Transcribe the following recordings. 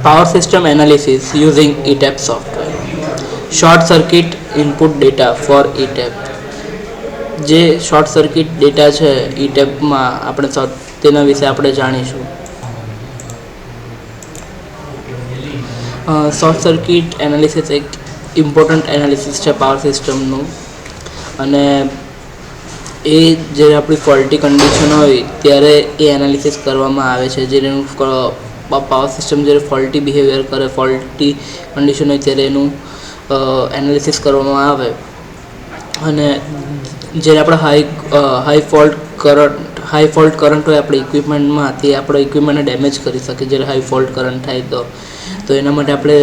Power system analysis using ETAP software. Short circuit input data for ETAP. જે short circuit data છે ETAP આપણે તેના વિશે આપણે જાણીશું. શોર્ટ સર્કિટ એનાલિસિસ એક ઇમ્પોર્ટન્ટ એનાલિસિસ છે પાવર સિસ્ટમનું, અને એ જ્યારે આપણી ફોલ્ટી કન્ડિશન હોય ત્યારે એ એનાલિસિસ કરવામાં આવે છે. જેનું પાવર સિસ્ટમ જ્યારે ફોલ્ટી બિહેવિયર કરે, ફોલ્ટી કન્ડિશન હોય ત્યારે એનું એનાલિસિસ કરવામાં આવે. અને જ્યારે આપણે હાઈ ફોલ્ટ કરંટ હોય આપણી ઇક્વિપમેન્ટમાં, તે આપણો ઇક્વિપમેન્ટને ડેમેજ કરી શકે. જ્યારે હાઈ ફોલ્ટ કરંટ થાય તો એના માટે આપણે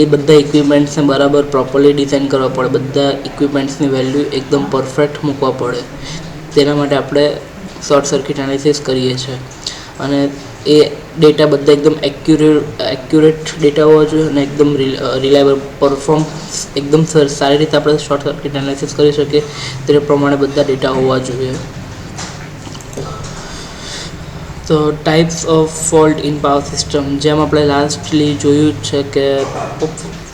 એ બધા ઇક્વિપમેન્ટ્સને બરાબર પ્રોપરલી ડિઝાઇન કરવા પડે. બધા ઇક્વિપમેન્ટ્સની વેલ્યુ એકદમ પરફેક્ટ મૂકવા પડે. તેના માટે આપણે શોર્ટ સર્કિટ એનાલિસિસ કરીએ છીએ. અને એ ડેટા બધા એકદમ એક્યુરેટ ડેટા હોવા જોઈએ અને એકદમ રિલાયબલ પરફોર્મ એકદમ સારી રીતે આપણે શોર્ટ સર્કિટ એનાલિસિસ કરી શકીએ તે પ્રમાણે બધા ડેટા હોવા જોઈએ. તો types of fault in power system, જેમ આપણે લાસ્ટલી જોયું છે કે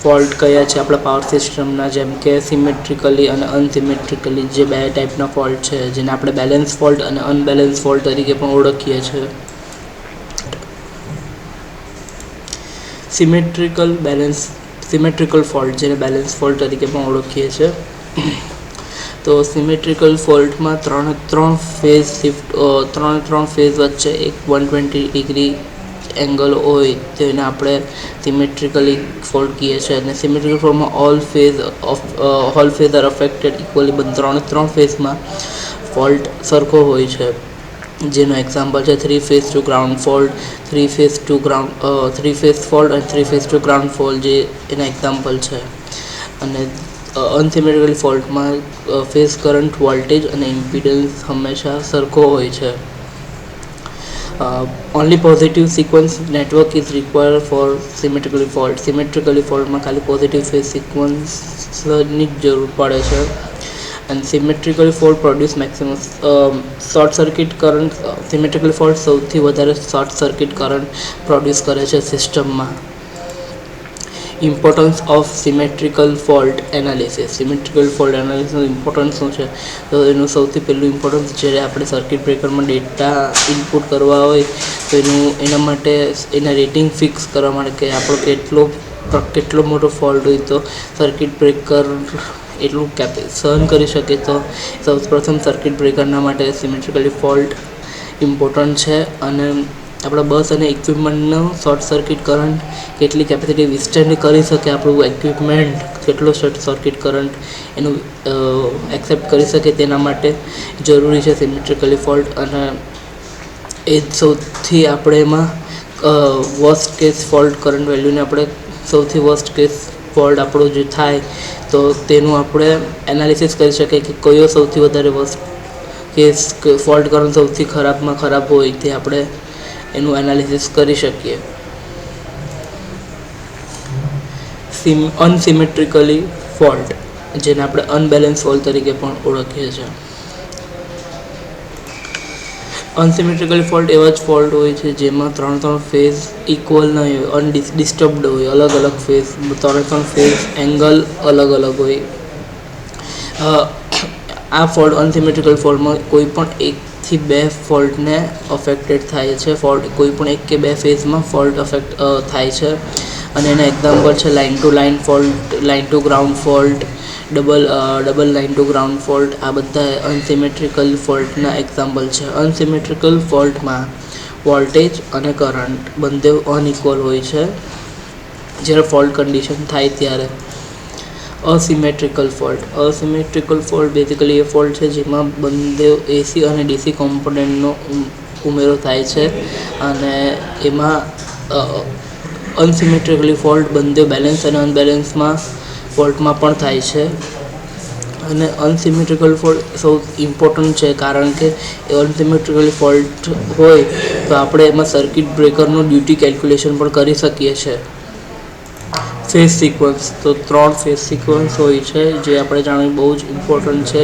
ફોલ્ટ કયા છે આપણા પાવર સિસ્ટમના, જેમ કે સિમેટ્રિકલી અને અનસિમેટ્રિકલી જે બે ટાઈપના ફોલ્ટ છે, જેને આપણે બેલેન્સ ફોલ્ટ અને અનબેલેન્સ ફોલ્ટ તરીકે પણ ઓળખીએ છીએ. સિમેટ્રિકલ ફોલ્ટ જેને બેલેન્સ ફોલ્ટ તરીકે પણ ઓળખીએ છીએ. તો સિમેટ્રિકલ ફોલ્ટમાં ત્રણ ફેઝ વચ્ચે એક 120 ડિગ્રી એંગલ હોય તેને આપણે સિમેટ્રિકલી ફોલ્ટ કહીએ છીએ. અને સિમેટ્રિકલ ફોલ્ટમાં all phase are affected equally. ત્રણ ફેઝમાં ફોલ્ટ સરખો હોય છે. જેનો એક્ઝામ્પલ છે 3 phase to ground fault, 3 phase fault અને 3 ફેઝ ટુ ગ્રાઉન્ડ ફોલ્ટ, જે એના એક્ઝામ્પલ છે. અને અનસિમેટ્રિકલ ફોલ્ટમાં ફેઝ કરંટ, વોલ્ટેજ અને ઇમ્પિડન્સ હંમેશા સરખો હોય છે. Only positive sequence network is required for symmetrically fault. Symmetrically ફોલ્ટમાં ખાલી પોઝિટિવ ફેઝ સિક્વન્સની જ જરૂર પડે છે. અને symmetrically fault produce maximum short circuit current. Symmetrical fault સૌથી વધારે શોર્ટ સર્કિટ કરંટ પ્રોડ્યુસ કરે છે સિસ્ટમમાં. Importance of symmetrical fault analysis. Symmetrical fault એનાલિસિસનું ઇમ્પોર્ટન્સ શું છે? તો એનું સૌથી પહેલું ઇમ્પોર્ટન્સ, જ્યારે આપણે સર્કિટ બ્રેકરમાં ડેટા ઇનપુટ કરવા હોય તો એના માટે એના રેટિંગ ફિક્સ કરવા માટે કે આપણો કેટલો મોટો ફોલ્ટ હોય તો સર્કિટ બ્રેકર એટલું સહન કરી શકે. તો સૌપ્રથમ સર્કિટ બ્રેકરના માટે સિમેટ્રિકલી ફોલ્ટ ઇમ્પોર્ટન્ટ છે. અને આપણા બસ અને ઇક્વિપમેન્ટનો શોર્ટ સર્કિટ કરંટ કેટલી કેપેસિટી વિસ્ટેન્ડ કરી શકે, આપણું ઇક્વિપમેન્ટ કેટલો શોર્ટ સર્કિટ કરંટ એનું એક્સેપ્ટ કરી શકે, તેના માટે જરૂરી છે સિમેટ્રિકલી ફોલ્ટ. અને એ સૌથી આપણે એમાં વર્સ્ટ કેસ ફોલ્ટ કરંટ વેલ્યુને આપણે સૌથી વર્સ્ટ કેસ ફોલ્ટ આપણો જે થાય તો તેનું આપણે એનાલિસિસ કરી શકીએ કે કયો સૌથી વધારે વર્સ્ટ કેસ ફોલ્ટ કરંટ સૌથી ખરાબમાં ખરાબ હોય તે આપણે એનું એનાલિસિસ કરી શકીએ. અનસિમેટ્રિકલી ફોલ્ટ, જેને આપણે અનબેલેન્સ ફોલ્ટ તરીકે પણ ઓળખીએ છીએ. અનસિમેટ્રિકલ ફોલ્ટ એવા જ ફોલ્ટ હોય છે જેમાં ત્રણ ફેઝ ઇક્વલ નહીં હોય, અનડિસ્ટર્બડ હોય, અલગ ફેઝ, ત્રણ ફેઝ એંગલ અલગ હોય. આ ફોલ્ટ અનસિમેટ્રિકલ ફોલ્ટમાં કોઈ પણ એકથી બે ફોલ્ટને અફેક્ટેડ થાય છે. કોઈ પણ એક કે બે ફેઝમાં ફોલ્ટ અફેક્ટ થાય છે. અને એના એક્ઝામ્પલ છે line to line fault, line to ground fault, double line to ground fault. આ બધા અનસિમેટ્રિકલ ફોલ્ટના એક્ઝામ્પલ છે. અનસિમેટ્રિકલ ફોલ્ટમાં વોલ્ટેજ અને કરંટ બંને અનઇક્વલ હોય છે જ્યારે ફોલ્ટ કન્ડિશન થાય ત્યારે. અસિમેટ્રિકલ ફોલ્ટ બેઝિકલી એ ફોલ્ટ છે જેમાં બંને એસી અને ડીસી કોમ્પોનન્ટનો ઉમેરો થાય છે. અને એમાં અનસિમેટ્રિકલી ફોલ્ટ બંને બેલેન્સ અને અનબેલેન્સમાં ફોલ્ટમાં પણ થાય છે. અને અનસિમેટ્રિકલ ફોલ્ટ સૌથી ઇમ્પોર્ટન્ટ છે કારણ કે અનસિમેટ્રિકલ ફોલ્ટ હોય તો આપણે એમાં સર્કિટ બ્રેકરનું ડ્યુટી કેલ્ક્યુલેશન પણ કરી શકીએ છીએ. ફેઝ સિક્વન્સ, તો 3 ફેઝ સિક્વન્સ હોય છે જે આપણે જાણવું બહુ જ ઇમ્પોર્ટન્ટ છે.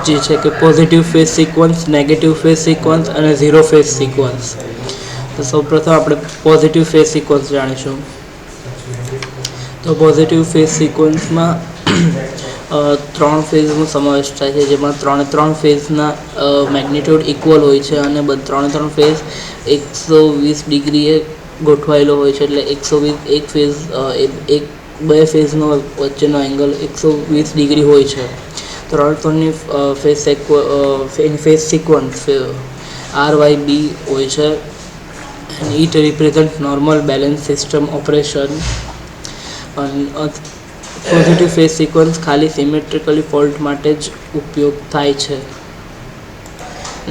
જે છે કે positive phase sequence, negative phase sequence અને ઝીરો ફેઝ સિક્વન્સ. તો સૌપ્રથમ આપણે પોઝિટિવ ફેઝ સિક્વન્સ જાણીશું. તો પોઝિટિવ ફેઝ સિક્વન્સમાં 3 ફેઝનો સમાવેશ થાય છે, જેમાં 3 ફેઝના મેગ્નિટ્યુડ ઇક્વલ હોય છે અને 3 ફેઝ 120 ડિગ્રીએ ગોઠવાયેલો હોય છે. એટલે 120 એક ફેઝ બે ફેઝનો વચ્ચેનો એંગલ 120 ડિગ્રી હોય છે. ત્રણની ફેઝ સિક્વન્સ RYB હોય છે. and it represent normal balance system operation. Positive phase sequence ખાલી સિમેટ્રિકલી ફોલ્ટ માટે જ ઉપયોગ થાય છે.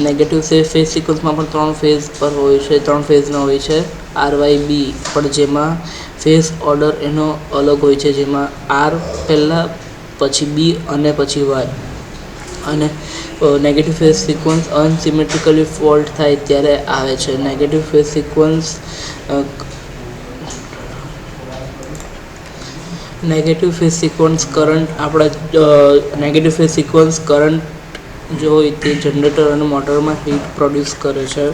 નેગેટિવ ફેઝ સિક્વન્સમાં પણ 3 ફેઝ પર હોય છે, 3 ફેઝના હોય છે RYB, પણ જેમાં ફેઝ ઓર્ડર એનો અલગ હોય છે, જેમાં R પહેલાં, પછી B અને પછી Y. અને નેગેટિવ ફેઝ સિક્વન્સ અનસિમેટ્રિકલી ફોલ્ટ થાય ત્યારે આવે છે. Negative phase sequence current negative phase sequence current જો હોય તે જનરેટર અને મોટરમાં હીટ પ્રોડ્યુસ કરે છે.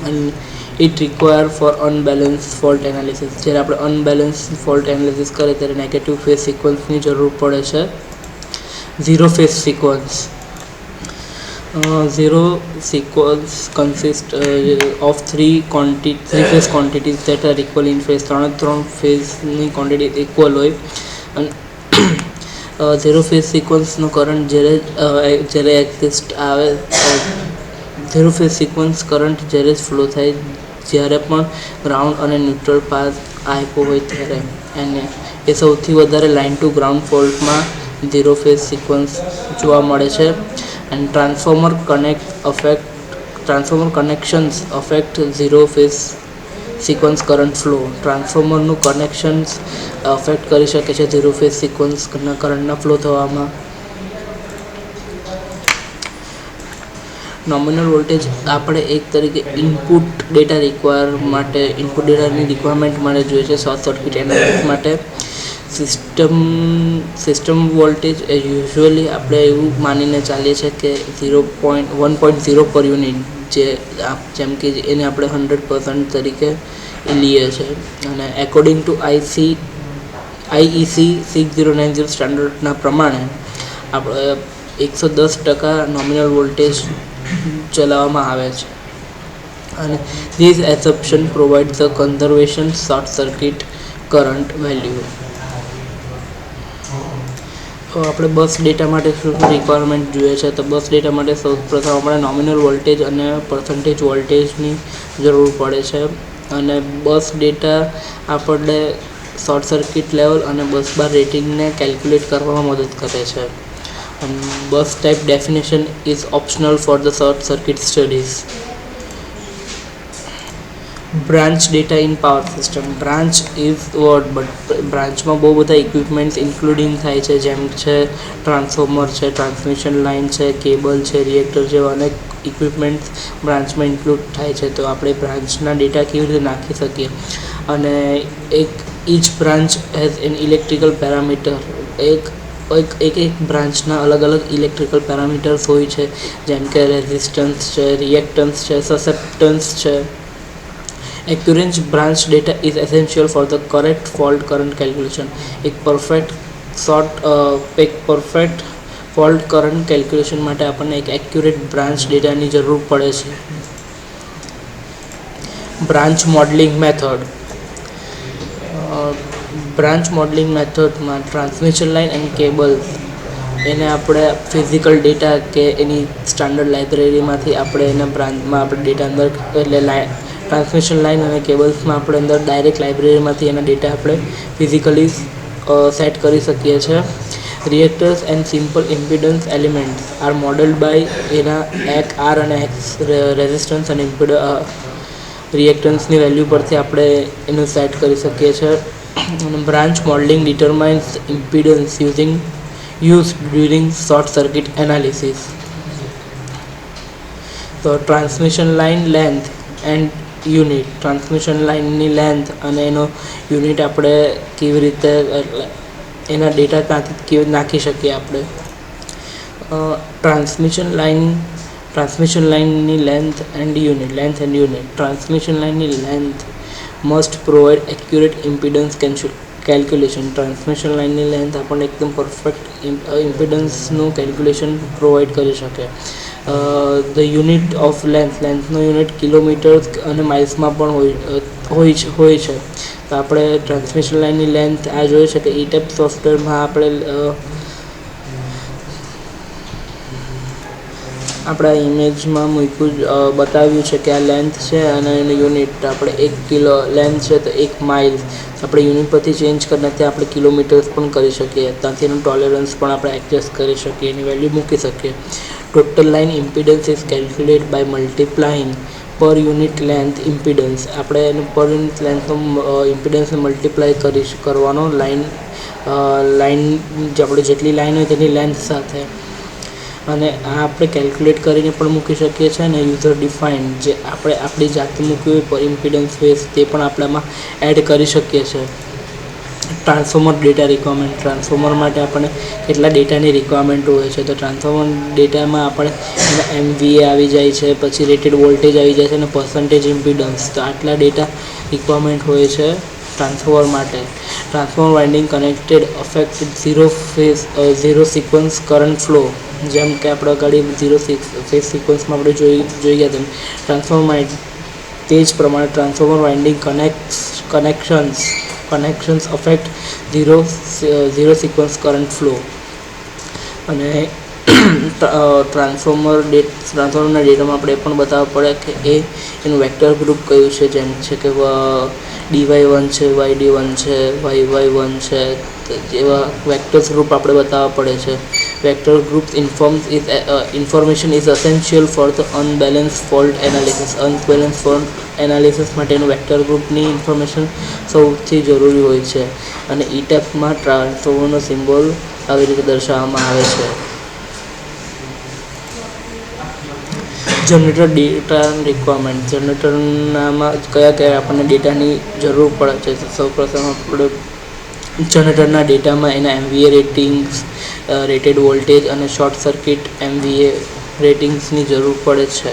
અને it require for unbalance fault analysis. જ્યારે આપણે અનબેલેન્સ ફોલ્ટ એનાલિસિસ કરીએ ત્યારે નેગેટિવ ફેઝ સિક્વન્સની જરૂર પડે છે. Zero phase sequence. Zero sequence consists of three phase quantities that are equal in phase. 3 ફેઝની ક્વોન્ટિટી ઇક્વલ હોય. અને ઝીરો ફેઝ સિક્વન્સનો કરંટ જ્યારે એક્ઝિસ્ટ આવે, ઝીરો ફેઝ સિક્વન્સ કરંટ જ્યારે ફ્લો થાય જ્યારે પણ ગ્રાઉન્ડ અને ન્યુટ્રલ પાથ આપ્યો હોય ત્યારે. અને એ સૌથી વધારે લાઇન ટુ ગ્રાઉન્ડ ફોલ્ટમાં ઝીરો ફેઝ સિક્વન્સ જોવા મળે છે. and transformer connections affect zero phase sequence current flow. ટ્રાન્સફોર્મરનું કનેક્શન્સ અફેક્ટ કરી શકે છે ઝીરો ફેઝ સિક્વન્સના કરંટના ફ્લો થવામાં. નોમિનલ વોલ્ટેજ આપણે એક તરીકે ઇનપુટ ડેટાની રિક્વાયરમેન્ટ માટે જોઈએ છે શોર્ટ સર્કિટ એનાલિસિસ માટે. સિસ્ટમ વોલ્ટેજ એ યુઝ્યુઅલી આપણે એવું માનીને ચાલીએ છીએ કે 1.0 પર યુનિટ, જેમ કે એને આપણે 100% તરીકે લઈએ છીએ. અને એકોર્ડિંગ ટુ IEC 6090 સ્ટાન્ડર્ડના પ્રમાણે આપણે 110% નોમિનલ વોલ્ટેજ ચલાવવામાં આવે છે. અને this assumption provide the conservation short circuit current value. આપણે બસ ડેટા માટે શું રિક્વાયરમેન્ટ જોઈએ છે? તો બસ ડેટા માટે સૌપ્રથમ આપણે નોમિનલ વોલ્ટેજ અને પર્સન્ટેજ વોલ્ટેજની જરૂર પડે છે. અને બસ ડેટા આપણને શોર્ટ સર્કિટ લેવલ અને બસ બાર રેટિંગને કેલ્ક્યુલેટ કરવામાં મદદ કરે છે. Bus type definition is optional for the short circuit studies. Branch data in power system. Branch is word, but બ્રાન્ચમાં બહુ બધા ઇક્વિપમેન્ટ્સ ઇન્ક્લુડિંગ થાય છે, જેમ છે ટ્રાન્સફોર્મર છે, ટ્રાન્સમિશન લાઇન છે, કેબલ છે, રિએક્ટર જેવા અનેક ઇક્વિપમેન્ટ્સ બ્રાન્ચમાં ઇન્ક્લુડ થાય છે. તો આપણે બ્રાન્ચના ડેટા કેવી રીતે નાખી શકીએ? અને each branch has an electrical parameter. એક બ્રાન્ચના અલગ ઇલેક્ટ્રિકલ પેરામીટર્સ હોય છે, જેમ કે રેઝિસ્ટન્સ છે, રિએક્ટન્સ છે, સસેપ્ટન્સ છે. Accurate branch data is essential for the correct fault current calculation. એક પરફેક્ટ ફોલ્ટ કરંટ કેલ્ક્યુલેશન માટે આપણને એક એક્યુરેટ બ્રાન્ચ ડેટાની જરૂર પડે છે. Branch modelling method. Branch modelling મેથડમાં ટ્રાન્સમિશન લાઇન એન્ડ કેબલ એને આપણે ફિઝિકલ ડેટા કે એની સ્ટાન્ડર્ડ લાઇબ્રેરીમાંથી આપણે એના બ્રાન્ચમાં આપણે ડેટા અંદર ટ્રાન્સમિશન લાઇન અને કેબલ્સમાં આપણે અંદર ડાયરેક્ટ લાઇબ્રેરીમાંથી એના ડેટા આપણે ફિઝિકલી સેટ કરી શકીએ છીએ. Reactors and simple impedance elements are modelled by એના R અને X રેઝિસ્ટન્સ અને રિએક્ટન્સની વેલ્યુ પરથી આપણે એનું સેટ કરી શકીએ છીએ. Branch modelling determines impedance used during short circuit analysis. તો transmission line length and unit. Transmission લાઇનની લેન્થ અને એનો યુનિટ આપણે કેવી રીતે એના ડેટા ત્યાંથી કેવી નાખી શકીએ આપણે. ટ્રાન્સમિશન લાઇન ટ્રાન્સમિશન લાઇનની લેન્થ એન્ડ યુનિટ. ટ્રાન્સમિશન લાઇનની length must provide accurate impedance calculation. Transmission લાઇનની લેન્થ આપણને એકદમ પરફેક્ટ ઇમ્પિડન્સનું કેલ્ક્યુલેશન પ્રોવાઈડ કરી શકે. ધ યુનિટ ઓફ લેન્થનો યુનિટ કિલોમીટર્સ અને માઇલ્સમાં પણ હોય છે. તો આપણે ટ્રાન્સમિશન લાઇનની લેન્થ આ જોઈએ છે કે ETAP સોફ્ટવેરમાં આપણા ઇમેજમાં બતાવ્યું છે કે આ લેન્થ છે અને એનું યુનિટ આપણે 1 કિલો લેન્થ છે તો 1 માઇલ આપણે યુનિટ પરથી ચેન્જ કરીને ત્યાં આપણે કિલોમીટર્સ પણ કરી શકીએ. ત્યાંથી એનું ટોલરન્સ પણ આપણે એડજસ્ટ કરી શકીએ, એની વેલ્યુ મૂકી શકીએ. Total line impedance is calculate by multiplying per unit length impedance. આપણે એનું પર યુનિટ લેન્થનો ઇમ્પિડન્સને મલ્ટીપ્લાય કરવાનો લાઇન આપણે જેટલી લાઇન હોય તેની લેન્થ સાથે. અને આ આપણે કેલ્ક્યુલેટ કરીને પણ મૂકી શકીએ છીએ અને યુઝર ડિફાઇન જે આપણે આપણી જાતે મૂક્યું હોય પર ઇમ્પિડન્સ ફેસ તે પણ આપણે આમાં એડ કરી શકીએ છીએ. Transformer data requirement. ટ્રાન્સફોર્મર માટે આપણને કેટલા ડેટાની રિક્વાયરમેન્ટ હોય છે તો ટ્રાન્સફોર્મર ડેટામાં આપણે MVA આવી જાય છે, પછી રેટેડ વોલ્ટેજ આવી જાય છે અને પર્સન્ટેજ ઇમ્પિડન્સ. તો આટલા ડેટા રિક્વાયરમેન્ટ હોય છે ટ્રાન્સફોર્મર માટે. Transformer winding connected affect zero sequence current flow. જેમ કે આપણે આગળ ઝીરો ફેઝ સિક્વન્સમાં આપણે જોઈ ગયા તેમ ટ્રાન્સફોર્મર તે જ પ્રમાણે transformer winding connections affect zero sequence current flow. અને ટ્રાન્સફોર્મરના ડેટામાં આપણે એ પણ બતાવવા પડે કે એનું વેક્ટર ગ્રુપ કયું છે, જેમ છે કે DY1 છે, YD1 છે, YY1 છે, જેવા વેક્ટર્સ ગ્રુપ આપણે બતાવવા પડે છે. Vector group information is essential for the unbalance fault analysis. Unbalance fault analysis માટેનું વેક્ટર ગ્રુપની ઇન્ફોર્મેશન સૌથી જરૂરી હોય છે. અને ETAPમાં ટ્રાન્સફોર્મરનો સિમ્બોલ આવી રીતે દર્શાવવામાં આવે છે. Generator data requirement. જનરેટરમાં કયા આપણને ડેટાની જરૂર પડે છે. સૌપ્રથમ આપણે જનરેટરના ડેટામાં એના MVA રેટિંગ્સ, રેટેડ વોલ્ટેજ અને શોર્ટ સર્કિટ MVA રેટિંગ્સની જરૂર પડે છે.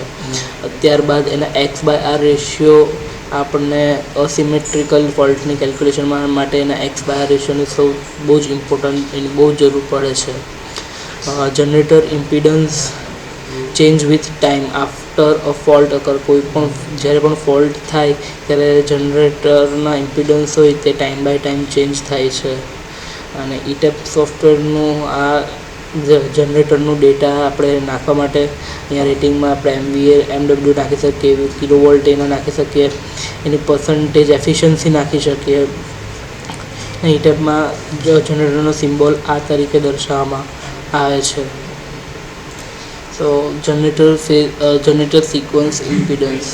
ત્યારબાદ એના X/R રેશિયો આપણને અસિમેટ્રિકલ ફોલ્ટની કેલ્ક્યુલેશન માટે એના X/R રેશિયોની બહુ જ ઇમ્પોર્ટન્ટ, એની બહુ જરૂર પડે છે. Generator impedance change with time after a fault અકર. જ્યારે પણ ફોલ્ટ થાય ત્યારે જનરેટરના ઇમ્પિડન્સ હોય તે ટાઈમ બાય ટાઈમ ચેન્જ થાય છે. અને ETAP સોફ્ટવેરનું આ જનરેટરનું ડેટા આપણે નાખવા માટે અહીંયા રેટિંગમાં આપણે MW નાખી શકીએ, કિલોવોલ્ટ એના નાખી શકીએ, એની પર્સન્ટેજ એફિશિયન્સી નાખી શકીએ. ETAPમાં જનરેટરનો સિમ્બોલ આ તરીકે દર્શાવવામાં આવે છે. તો જનરેટર સિક્વન્સ ઇમ્પિડન્સ.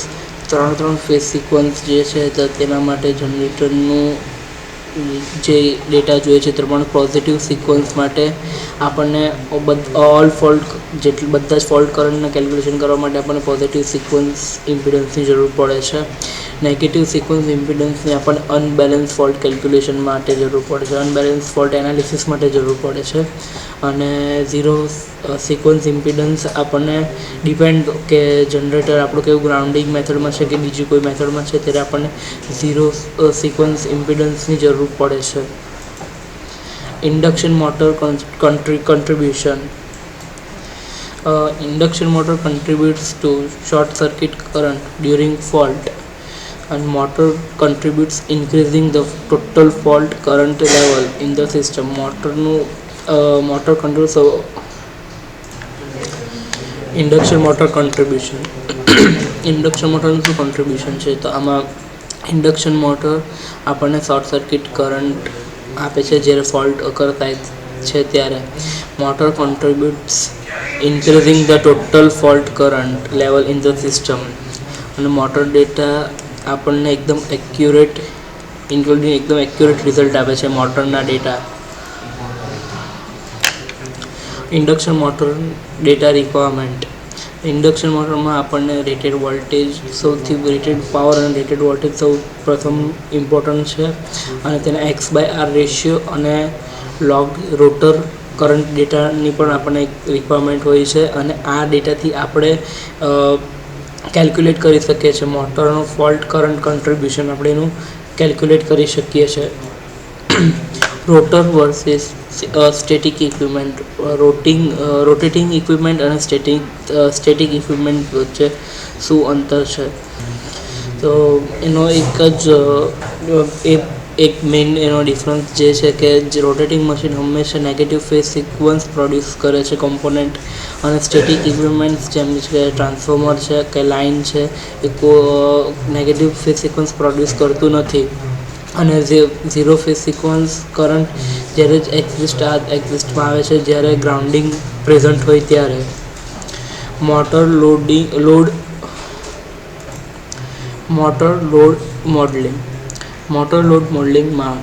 ત્રણ ફેઝ સિક્વન્સ જે છે તો તેના માટે જનરેટરનું જે ડેટા જોઈએ છે તે પ્રમાણે પોઝિટિવ સિક્વન્સ માટે આપણને બધા જ ફોલ્ટ કરંટના કેલ્ક્યુલેશન કરવા માટે આપણને પોઝિટિવ સિક્વન્સ ઇમ્પિડન્સની જરૂર પડે છે. નેગેટિવ સિક્વન્સ ઇમ્પિડન્સની આપણને અનબેલેન્સ ફોલ્ટ કેલ્ક્યુલેશન માટે જરૂર પડે છે, અનબેલેન્સ ફોલ્ટ એનાલિસિસ માટે જરૂર પડે છે. અને ઝીરો સિક્વન્સ ઇમ્પિડન્સ આપણને ડિપેન્ડ કે જનરેટર આપણું કેવું ગ્રાઉન્ડિંગ મેથડમાં છે કે બીજી કોઈ મેથડમાં છે ત્યારે આપણને ઝીરો સિક્વન્સ ઇમ્પિડન્સની જરૂર પડે છે. Induction motor contribution. Induction motor contributes to short circuit current during fault, and motor contributes increasing the total fault current level in the system. motor controls induction motor contribution. Induction મોટરનું શું contribution છે તો આમાં induction motor આપણને short circuit current આપે છે જ્યારે fault occur થાય છે ત્યારે. Motor contributes increasing the total fault current level in the system. અને મોટર ડેટા આપણને એકદમ એક્યુરેટ રિઝલ્ટ આપે છે મોટરના data. Induction motor data requirement. Induction મોટરમાં આપણને રેટેડ પાવર અને રેટેડ વોલ્ટેજ સૌ પ્રથમ ઇમ્પોર્ટન્ટ છે. અને તેના X/R રેશિયો અને રોટર કરંટ ડેટાની પણ આપણને એક રિક્વાયરમેન્ટ હોય છે અને આ ડેટાથી આપણે કેલ્ક્યુલેટ કરી શકીએ છીએ મોટરનો ફોલ્ટ કરંટ કન્ટ્રીબ્યુશન આપણે એનું કેલ્ક્યુલેટ કરી શકીએ છીએ. Rotor versus static equipment, rotating equipment અને સ્ટેટિક ઇક્વિપમેન્ટ વચ્ચે શું અંતર છે? તો એનો એક મેઇન એનો ડિફરન્સ જે છે કે રોટેટિંગ મશીન હંમેશા નેગેટિવ ફેઝ સિક્વન્સ પ્રોડ્યુસ કરે છે કમ્પોનન્ટ, અને સ્ટેટિક ઇક્વિપમેન્ટ્સ જેમ કે ટ્રાન્સફોર્મર છે કે લાઇન છે એ નેગેટિવ ફેઝ સિક્વન્સ પ્રોડ્યુસ કરતું નથી. અને ઝીરો ફેઝ સિક્વન્સ કરંટ જ્યારે જ એક્ઝિસ્ટમાં આવે છે જ્યારે ગ્રાઉન્ડિંગ પ્રેઝન્ટ હોય ત્યારે. મોટર લોડ મોડેલિંગમાં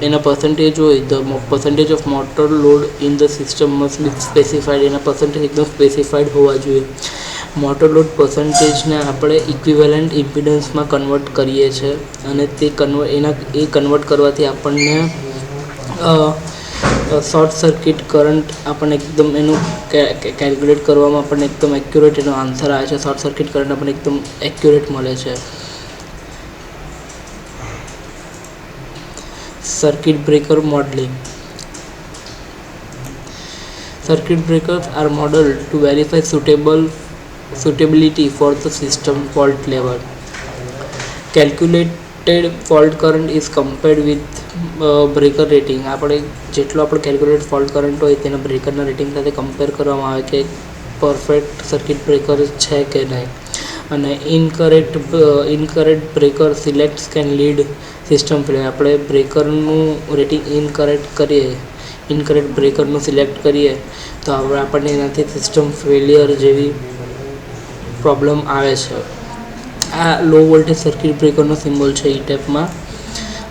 એના પર્સન્ટેજ હોય, the percentage of motor load in the system must be specified. એના પર્સન્ટેજ એકદમ સ્પેસિફાઈડ હોવા જોઈએ. મોટર લોડ પર્સન્ટેજને આપણે ઇક્વિવેલન્ટ ઇમ્પિડન્સમાં કન્વર્ટ કરીએ છીએ અને એ કન્વર્ટ કરવાથી આપણને શોર્ટ સર્કિટ કરંટ આપણને એકદમ એનું કેલ્ક્યુલેટ કરવામાં આપણને એકદમ એક્યુરેટ એનો આન્સર આવે છે. શોર્ટ સર્કિટ કરંટ આપણને એકદમ એક્યુરેટ મળે છે. Circuit breaker modeling. Circuit breakers are modeled to verify suitability for the system fault level. Calculated fault current is compared with breaker rating. આપણે કેલ્ક્યુલેટ ફોલ્ટ કરંટ હોય તેના બ્રેકરના rating સાથે compare કરવામાં આવે કે પરફેક્ટ સર્કિટ બ્રેકર છે કે નહીં. અને incorrect breaker selects can lead system fail. આપણે બ્રેકરનું રેટિંગ ઇનકરેક્ટ બ્રેકરનું સિલેક્ટ કરીએ તો આપણને એનાથી સિસ્ટમ ફેલિયર જેવી પ્રોબ્લેમ આવે છે. આ લો વોલ્ટેજ સર્કિટ બ્રેકરનો સિમ્બોલ છે ઈ ટાઈપમાં,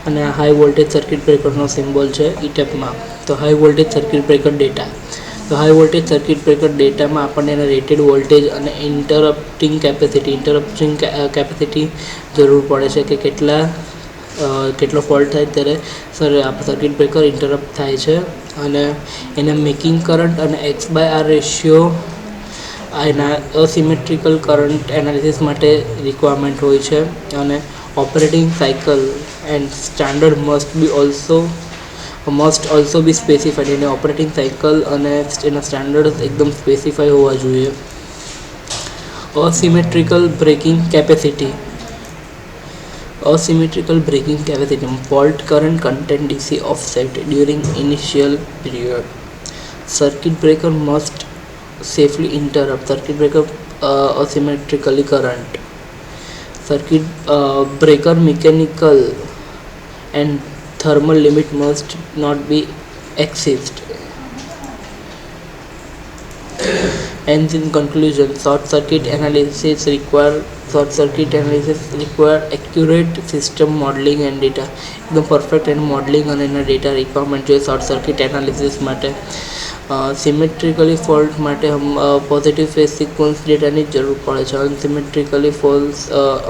અને આ હાઈ વોલ્ટેજ સર્કિટ બ્રેકરનો સિમ્બોલ છે ઈ ટાઈપમાં. તો high voltage circuit breaker data. તો હાઈ વોલ્ટેજ સર્કિટ બ્રેકર ડેટામાં આપણને એના રેટેડ વોલ્ટેજ અને ઇન્ટરપ્ટિંગ કેપેસિટી જરૂર પડે છે કે કેટલો ફોલ્ટ થાય ત્યારે સર્કિટ બ્રેકર ઇન્ટરપ્ટ થાય છે. અને એના મેકિંગ કરંટ અને X/R રેશિયો એના અસિમેટ્રિકલ કરંટ એનાલિસિસ માટે રિક્વાયરમેન્ટ હોય છે. અને operating cycle and standard must also be specified. એને ઓપરેટિંગ સાયકલ અને એના સ્ટાન્ડર્ડ એકદમ સ્પેસિફાઈ હોવા જોઈએ. Asymmetrical breaking capacity. Fault current content DC offset during initial period. Circuit breaker must safely interrupt circuit breaker asymmetrically current. Circuit breaker mechanical and thermal limit must not be exceeded. And in conclusion, short circuit analysis require accurate system modeling and data. એકદમ perfect એનું modelling અને એના data requirement જોઈએ short circuit analysis માટે. સિમેટ્રિકલી fault માટે positive phase sequence ડેટાની જરૂર પડે છે.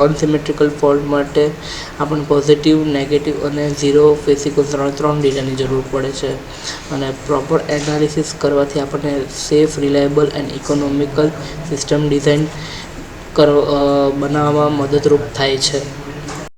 અનસિમેટ્રિકલ ફોલ્ટ માટે આપણને પોઝિટિવ, નેગેટિવ અને ઝીરો ફેઝ સિક્વન્સ ત્રણ ડેટાની જરૂર પડે છે. અને પ્રોપર એનાલિસિસ કરવાથી આપણને safe, reliable and economical system design બનાવવામાં મદદરૂપ થાય છે.